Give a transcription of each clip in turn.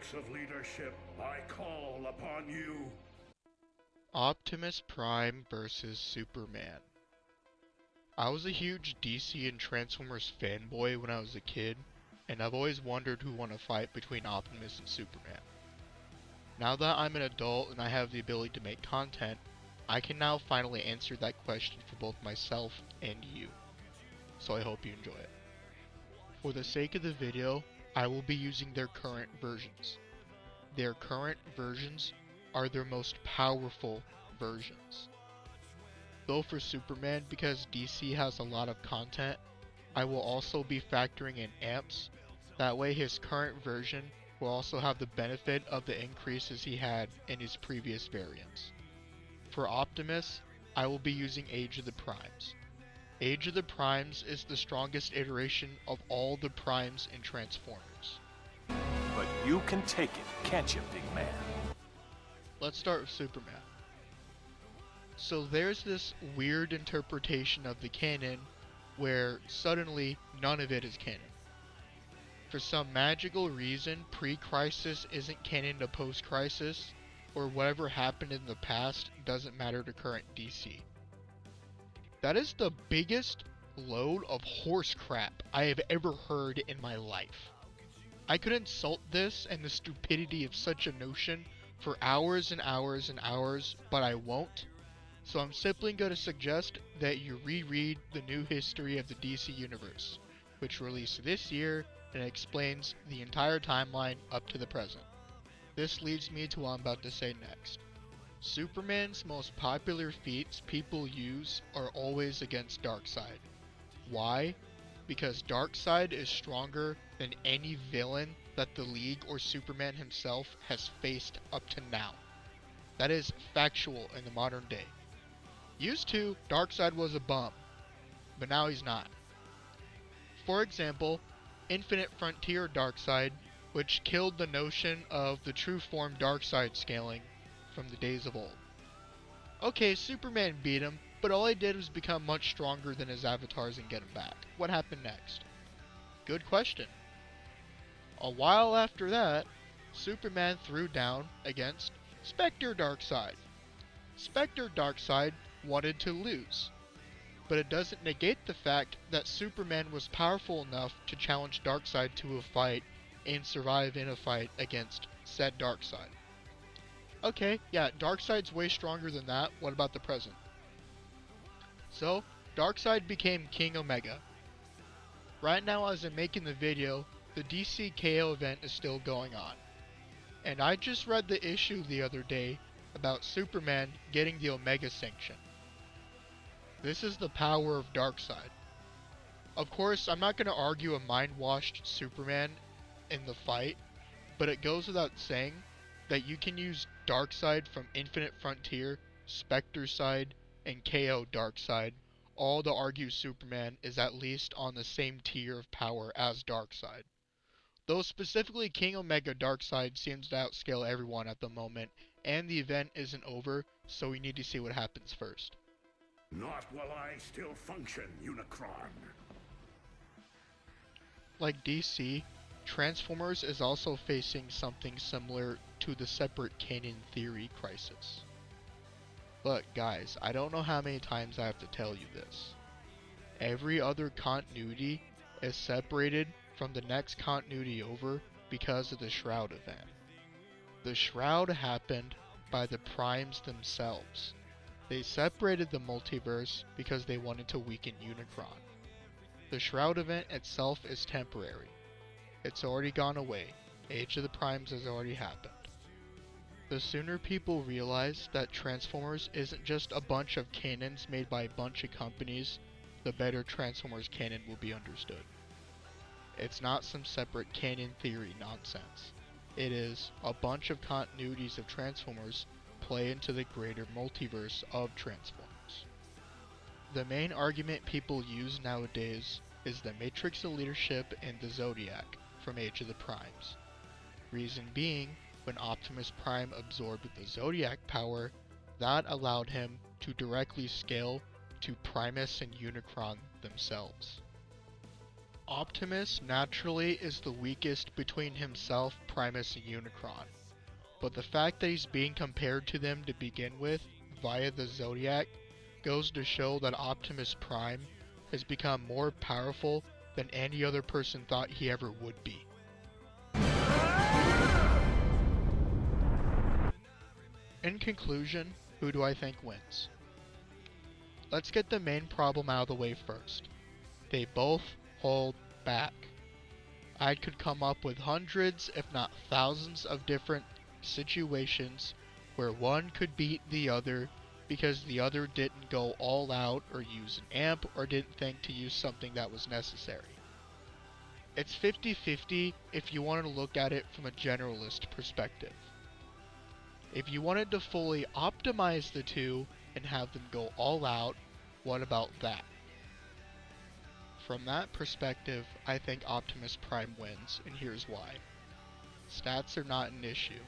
Matrix of leadership, I call upon you. Optimus Prime vs. Superman. I was a huge DC and Transformers fanboy when I was a kid, and I've always wondered who won a fight between Optimus and Superman. Now that I'm an adult and I have the ability to make content, I can now finally answer that question for both myself and you. So I hope you enjoy it. For the sake of the video, I will be using their current versions. Their current versions are their most powerful versions. Though for Superman, because DC has a lot of content, I will also be factoring in amps. That way his current version will also have the benefit of the increases he had in his previous variants. For Optimus, I will be using Age of the Primes. Age of the Primes is the strongest iteration of all the Primes in Transformers. But you can take it, can't you, big man? Let's start with Superman. So there's this weird interpretation of the canon where suddenly none of it is canon. For some magical reason, pre-crisis isn't canon to post-crisis, or whatever happened in the past doesn't matter to current DC. That is the biggest load of horse crap I have ever heard in my life. I could insult this and the stupidity of such a notion for hours and hours and hours, but I won't. So I'm simply going to suggest that you reread the new history of the DC Universe, which released this year and explains the entire timeline up to the present. This leads me to what I'm about to say next. Superman's most popular feats people use are always against Darkseid. Why? Because Darkseid is stronger than any villain that the League or Superman himself has faced up to now. That is factual in the modern day. Used to, Darkseid was a bum, but now he's not. For example, Infinite Frontier Darkseid, which killed the notion of the true form Darkseid scaling from the days of old. Okay, Superman beat him, but all he did was become much stronger than his avatars and get him back. What happened next? Good question. A while after that, Superman threw down against Spectre Darkseid. Spectre Darkseid wanted to lose, but it doesn't negate the fact that Superman was powerful enough to challenge Darkseid to a fight and survive in a fight against said Darkseid. Okay, yeah, Darkseid's way stronger than that. What about the present? So, Darkseid became King Omega. Right now, as I'm making the video, the DC KO event is still going on. And I just read the issue the other day about Superman getting the Omega sanction. This is the power of Darkseid. Of course, I'm not going to argue a mind-washed Superman in the fight, but it goes without saying that you can use Darkseid from Infinite Frontier, Spectre side, and KO Darkseid, all to argue Superman is at least on the same tier of power as Darkseid. Though specifically King Omega Darkseid seems to outscale everyone at the moment, and the event isn't over, so we need to see what happens first. Not while I still function, Unicron. Like DC, Transformers is also facing something similar to the separate canon theory crisis. Look guys, I don't know how many times I have to tell you this. Every other continuity is separated from the next continuity over because of the Shroud event. The Shroud happened by the Primes themselves. They separated the multiverse because they wanted to weaken Unicron. The Shroud event itself is temporary. It's already gone away. Age of the Primes has already happened. The sooner people realize that Transformers isn't just a bunch of canons made by a bunch of companies, the better Transformers canon will be understood. It's not some separate canon theory nonsense. It is a bunch of continuities of Transformers play into the greater multiverse of Transformers. The main argument people use nowadays is the Matrix of Leadership and the Zodiac from Age of the Primes. Reason being, when Optimus Prime absorbed the Zodiac power, that allowed him to directly scale to Primus and Unicron themselves. Optimus naturally is the weakest between himself, Primus, and Unicron. But the fact that he's being compared to them to begin with, via the Zodiac, goes to show that Optimus Prime has become more powerful than any other person thought he ever would be. In conclusion, who do I think wins? Let's get the main problem out of the way first. They both hold back. I could come up with hundreds, if not thousands, of different situations where one could beat the other because the other didn't go all out or use an amp or didn't think to use something that was necessary. It's 50-50 if you wanted to look at it from a generalist perspective. If you wanted to fully optimize the two and have them go all out, what about that? From that perspective, I think Optimus Prime wins, and here's why. Stats are not an issue.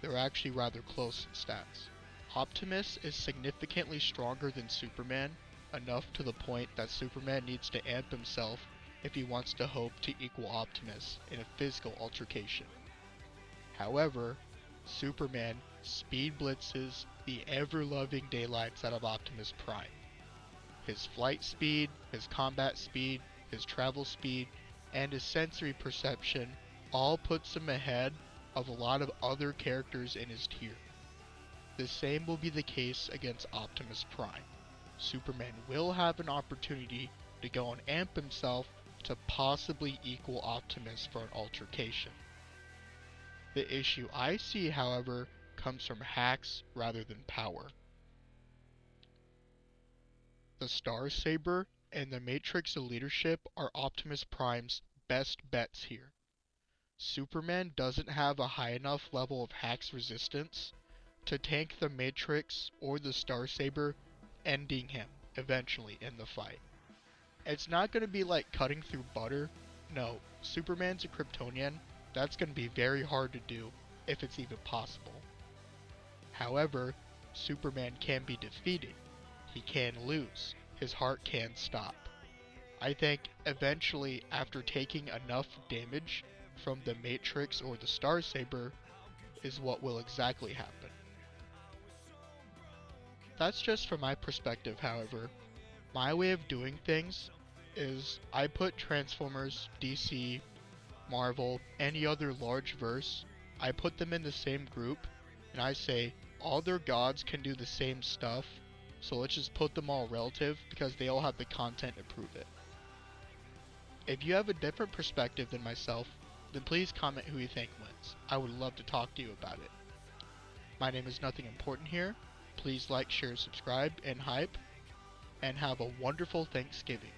They're actually rather close in stats. Optimus is significantly stronger than Superman, enough to the point that Superman needs to amp himself if he wants to hope to equal Optimus in a physical altercation. However, Superman speed blitzes the ever-loving daylights out of Optimus Prime. His flight speed, his combat speed, his travel speed, and his sensory perception all puts him ahead of a lot of other characters in his tier. The same will be the case against Optimus Prime. Superman will have an opportunity to go and amp himself to possibly equal Optimus for an altercation. The issue I see, however, comes from hacks rather than power. The Star Saber and the Matrix of Leadership are Optimus Prime's best bets here. Superman doesn't have a high enough level of hacks resistance to tank the Matrix or the Star Saber, ending him eventually in the fight. It's not going to be like cutting through butter. No, Superman's a Kryptonian. That's going to be very hard to do, if it's even possible. However, Superman can be defeated. He can lose. His heart can stop. I think eventually, after taking enough damage from the Matrix or the Star Saber, is what will exactly happen. That's just from my perspective, however. My way of doing things is I put Transformers, DC, Marvel, any other large verse, I put them in the same group, and I say all their gods can do the same stuff, so let's just put them all relative because they all have the content to prove it. If you have a different perspective than myself, then please comment who you think wins. I would love to talk to you about it. My name is Nothing Important here. Please like, share, subscribe, and hype, and have a wonderful Thanksgiving.